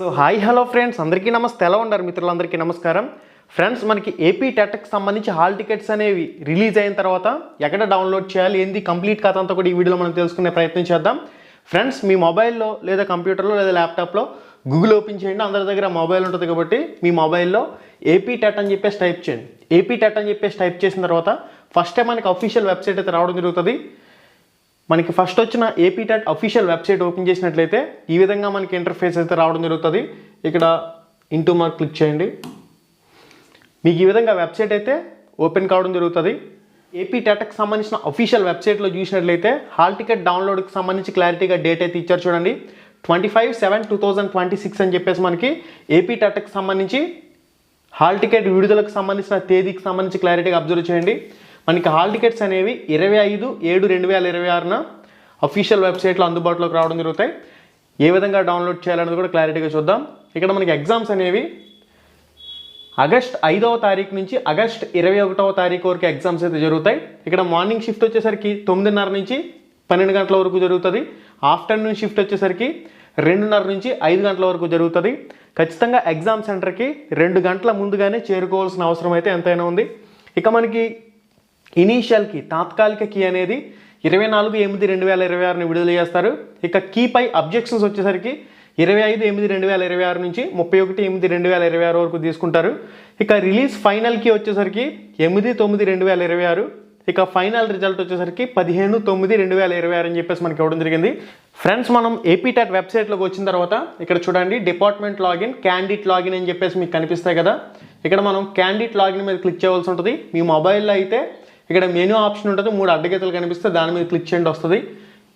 So hi hello friends, అందరికీ నమస్తే. ఎలా ఉన్నారు మిత్రులందరికీ నమస్కారం. ఫ్రెండ్స్, మనకి ఏపీ టెట్కి సంబంధించి హాల్ టికెట్స్ అనేవి రిలీజ్ అయిన తర్వాత ఎక్కడ డౌన్లోడ్ చేయాలి, ఏంది కంప్లీట్ కథ అంతా కూడా ఈ వీడియోలో మనం తెలుసుకునే ప్రయత్నం చేద్దాం. ఫ్రెండ్స్, మీ మొబైల్లో లేదా కంప్యూటర్లో లేదా ల్యాప్టాప్లో గూగుల్ ఓపెన్ చేయండి. అందరి దగ్గర మొబైల్ ఉంటుంది కాబట్టి మీ మొబైల్లో ఏపీ టెట్ అని చెప్పేసి టైప్ చేయండి. ఏపీ టెట్ అని చెప్పేసి టైప్ చేసిన తర్వాత ఫస్ట్ టైం మనకి అఫీషియల్ వెబ్సైట్ అయితే రావడం జరుగుతుంది. మనకి ఫస్ట్ వచ్చిన AP TET official website open చేసినట్లయితే ఈ విధంగా మనకి ఇంటర్ఫేస్ అయితే రావడం జరుగుతుంది. ఇక్కడ ఇంటూ మార్క్ క్లిక్ చేయండి. మీకు ఈ విధంగా వెబ్సైట్ అయితే ఓపెన్ కావడం జరుగుతుంది. ఏపీ టెట్కి సంబంధించిన అఫీషియల్ వెబ్సైట్లో చూసినట్లయితే హాల్ టికెట్ డౌన్లోడ్కి సంబంధించి క్లారిటీగా డేట్ అయితే ఇచ్చారు చూడండి. 25/7/2026 అని చెప్పేసి మనకి ఏపీ టెట్కి సంబంధించి హాల్ టికెట్ విడుదలకు సంబంధించిన తేదీకి సంబంధించి క్లారిటీగా అబ్జర్వ్ చేయండి. మనకి హాల్ టికెట్స్ అనేవి 25/7/2026 అఫీషియల్ వెబ్సైట్లో అందుబాటులోకి రావడం జరుగుతాయి. ఏ విధంగా డౌన్లోడ్ చేయాలనేది కూడా క్లారిటీగా చూద్దాం. ఇక్కడ మనకి ఎగ్జామ్స్ అనేవి ఆగస్ట్ 5వ తారీఖు నుంచి ఆగస్ట్ 21వ తారీఖు వరకు ఎగ్జామ్స్ అయితే జరుగుతాయి. ఇక్కడ మార్నింగ్ షిఫ్ట్ వచ్చేసరికి 9:30 నుంచి 12 గంటల వరకు జరుగుతుంది. ఆఫ్టర్నూన్ షిఫ్ట్ వచ్చేసరికి 2:30 నుంచి 5 గంటల వరకు జరుగుతుంది. ఖచ్చితంగా ఎగ్జామ్ సెంటర్కి 2 గంటల ముందుగానే చేరుకోవాల్సిన అవసరం అయితే ఎంతైనా ఉంది. ఇక మనకి ఇనీషియల్ కీ తాత్కాలిక కీ అనేది 24/8/2026 విడుదల చేస్తారు. ఇక కీపై అబ్జెక్షన్స్ వచ్చేసరికి 25/8/2026 నుంచి 31/8/2026 వరకు తీసుకుంటారు. ఇక రిలీజ్ ఫైనల్ కీ వచ్చేసరికి 8/9/2026. ఇక ఫైనల్ రిజల్ట్ వచ్చేసరికి 15/9/2026 అని చెప్పేసి మనకి ఇవ్వడం జరిగింది. ఫ్రెండ్స్, మనం ఏపీ టెట్ వెబ్సైట్లోకి వచ్చిన తర్వాత ఇక్కడ చూడండి, డిపార్ట్మెంట్ లాగిన్, క్యాండిడేట్ లాగిన్ అని చెప్పేసి మీకు కనిపిస్తాయి కదా. ఇక్కడ మనం క్యాండిడేట్ లాగిన్ మీద క్లిక్ చేయవలసి ఉంటుంది. మీ మొబైల్లో అయితే ఇక్కడ మెనూ ఆప్షన్ ఉంటుంది, 3 అడ్డగీతలు కనిపిస్తే దాని మీద క్లిక్ చేయండి వస్తుంది.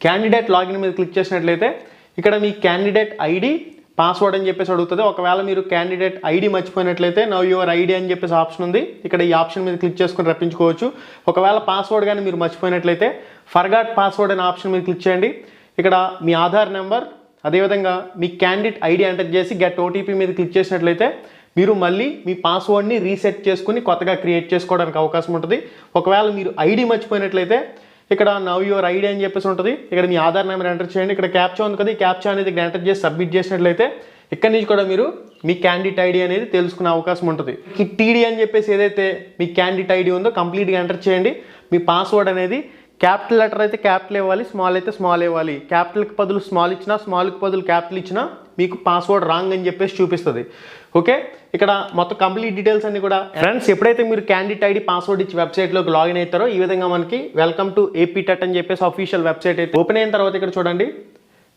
క్యాండిడేట్ లాగిన్ మీద క్లిక్ చేసినట్లయితే ఇక్కడ మీ క్యాండిడేట్ ఐడి పాస్వర్డ్ అని చెప్పేసి అడుగుతుంది. ఒకవేళ మీరు క్యాండిడేట్ ఐడి మర్చిపోయినట్లయితే నవ్ యువర్ ఐడి అని చెప్పేసి ఆప్షన్ ఉంది. ఇక్కడ ఈ ఆప్షన్ మీద క్లిక్ చేసుకొని రప్పించుకోవచ్చు. ఒకవేళ పాస్వర్డ్ కానీ మీరు మర్చిపోయినట్లయితే ఫర్గాట్ పాస్వర్డ్ అనే ఆప్షన్ మీద క్లిక్ చేయండి. ఇక్కడ మీ ఆధార్ నెంబర్ అదేవిధంగా మీ క్యాండిడేట్ ఐడి ఎంటర్ చేసి గెట్ ఓటీపీ మీద క్లిక్ చేసినట్లయితే మీరు మళ్ళీ మీ పాస్వర్డ్ని రీసెట్ చేసుకుని కొత్తగా క్రియేట్ చేసుకోవడానికి అవకాశం ఉంటుంది. ఒకవేళ మీరు ఐడి మర్చిపోయినట్లయితే ఇక్కడ నవ్ యువర్ ఐడి అని చెప్పేసి ఉంటుంది. ఇక్కడ మీ ఆధార్ నెంబర్ ఎంటర్ చేయండి. ఇక్కడ క్యాప్చా ఉంది కదా, ఈ క్యాప్చా అనేది ఇక్కడ ఎంటర్ చేసి సబ్మిట్ చేసినట్లయితే ఇక్కడి నుంచి కూడా మీరు మీ క్యాండిడేట్ ఐడి అనేది తెలుసుకునే అవకాశం ఉంటుంది. ఈ టీడీ అని చెప్పేసి ఏదైతే మీ క్యాండిడేట్ ఐడి ఉందో కంప్లీట్గా ఎంటర్ చేయండి. మీ పాస్వర్డ్ అనేది క్యాపిటల్ లెటర్ అయితే క్యాపిటల్ ఇవ్వాలి, స్మాల్ అయితే స్మాల్ ఇవ్వాలి. క్యాపిటల్కి బదులు స్మాల్ ఇచ్చినా, స్మాల్కి బదులు క్యాపిటల్ ఇచ్చినా మీకు పాస్వర్డ్ రాంగ్ అని చెప్పేసి చూపిస్తుంది. ఓకే, ఇక్కడ మొత్తం కంప్లీట్ డీటెయిల్స్ అన్ని కూడా ఫ్రెండ్స్, ఎప్పుడైతే మీరు క్యాండిడేట్ ఐడి పాస్వర్డ్ ఇచ్చి వెబ్సైట్లోకి లాగిన్ అవుతారో ఈ విధంగా మనకి వెల్కమ్ టు ఏపీ టెట్ అని చెప్పేసి అఫీషియల్ వెబ్సైట్ అయితే ఓపెన్ అయిన తర్వాత ఇక్కడ చూడండి,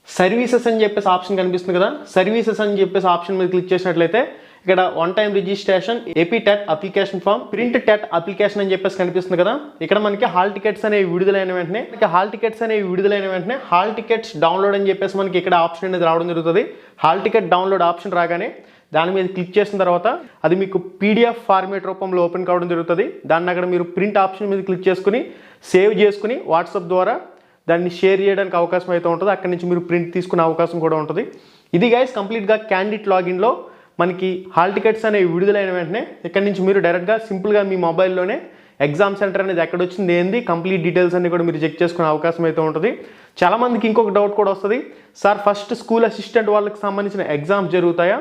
సర్వీసెస్ అని చెప్పేసి ఆప్షన్ కనిపిస్తుంది కదా. సర్వీసెస్ అని చెప్పేసి ఆప్షన్ మీద క్లిక్ చేసినట్లయితే ఇక్కడ 1 time registration, AP TET application form, print TET application అని చెప్పేసి కనిపిస్తుంది కదా. ఇక్కడ మనకి హాల్ టికెట్స్ అనేవి విడుదలైన వెంటనే హాల్ టికెట్స్ డౌన్లోడ్ అని చెప్పేసి మనకి ఇక్కడ ఆప్షన్ అనేది రావడం జరుగుతుంది. హాల్ టికెట్ డౌన్లోడ్ ఆప్షన్ రాగానే దాని మీద క్లిక్ చేసిన తర్వాత అది మీకు పీడిఎఫ్ ఫార్మేట్ రూపంలో ఓపెన్ కావడం జరుగుతుంది. దాన్ని అక్కడ మీరు ప్రింట్ ఆప్షన్ మీద క్లిక్ చేసుకుని సేవ్ చేసుకుని వాట్సాప్ ద్వారా దాన్ని షేర్ చేయడానికి అవకాశం అయితే ఉంటుంది. అక్కడి నుంచి మీరు ప్రింట్ తీసుకునే అవకాశం కూడా ఉంటుంది. ఇది గైస్ కంప్లీట్గా క్యాండిడేట్ లాగిన్లో మనకి హాల్ టికెట్స్ అనేవి విడుదలైన వెంటనే ఇక్కడ నుంచి మీరు డైరెక్ట్గా సింపుల్గా మీ మొబైల్లోనే ఎగ్జామ్ సెంటర్ అనేది ఎక్కడ వచ్చింది, ఏంది కంప్లీట్ డీటెయిల్స్ అన్ని కూడా మీరు చెక్ చేసుకునే అవకాశం అయితే ఉంటుంది. చాలామందికి ఇంకొక డౌట్ కూడా వస్తుంది, సార్ ఫస్ట్ స్కూల్ అసిస్టెంట్ వాళ్ళకి సంబంధించిన ఎగ్జామ్స్ జరుగుతాయా,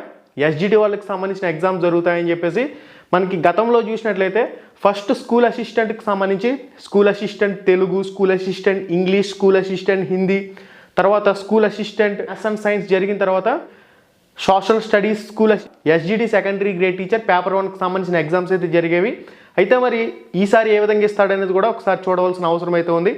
ఎస్జిటి వాళ్ళకి సంబంధించిన ఎగ్జామ్స్ జరుగుతాయని చెప్పేసి మనకి గతంలో చూసినట్లయితే ఫస్ట్ స్కూల్ అసిస్టెంట్కి సంబంధించి school assistant Telugu, school assistant English, school assistant Hindi, తర్వాత school assistant maths and science జరిగిన తర్వాత social studies, school SGT secondary grade teacher paper 1కి సంబంధించిన ఎగ్జామ్స్ అయితే జరిగేవి. అయితే మరి ఈసారి ఏ విధంగా ఇస్తాడనేది కూడా ఒకసారి చూడవలసిన అవసరం అయితే ఉంది.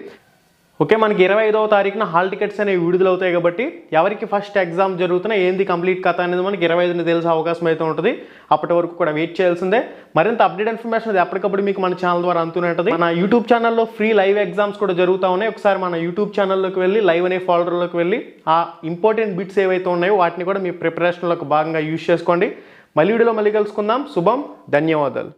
ఓకే, మనకి 25వ తారీఖున హాల్ టికెట్స్ అనేవి విడుదలవుతాయి కాబట్టి ఎవరికి ఫస్ట్ ఎగ్జామ్ జరుగుతున్నా ఏంది కంప్లీట్ కథ అనేది మనకి 25న తెలిసే అవకాశం అయితే ఉంటుంది. అప్పటి వరకు కూడా వెయిట్ చేయాల్సిందే. మరింత అప్డేట్ ఇన్ఫర్మేషన్ అది ఎప్పటికప్పుడు మీకు మన ఛానల్ ద్వారా అందుతూనే ఉంటుంది. మన యూట్యూబ్ ఛానల్లో ఫ్రీ లైవ్ ఎగ్జామ్స్ కూడా జరుగుతూ ఉన్నాయి. ఒకసారి మన యూట్యూబ్ ఛానల్లోకి వెళ్ళి లైవ్ అనే ఫోల్డర్లోకి వెళ్ళి ఆ ఇంపార్టెంట్ బిట్స్ ఏవైతే ఉన్నాయో వాటిని కూడా మీ ప్రిపరేషన్లోకి భాగంగా యూజ్ చేసుకోండి. మళ్ళీ వీడియోలో మళ్ళీ కలుసుకుందాం. శుభం, ధన్యవాదాలు.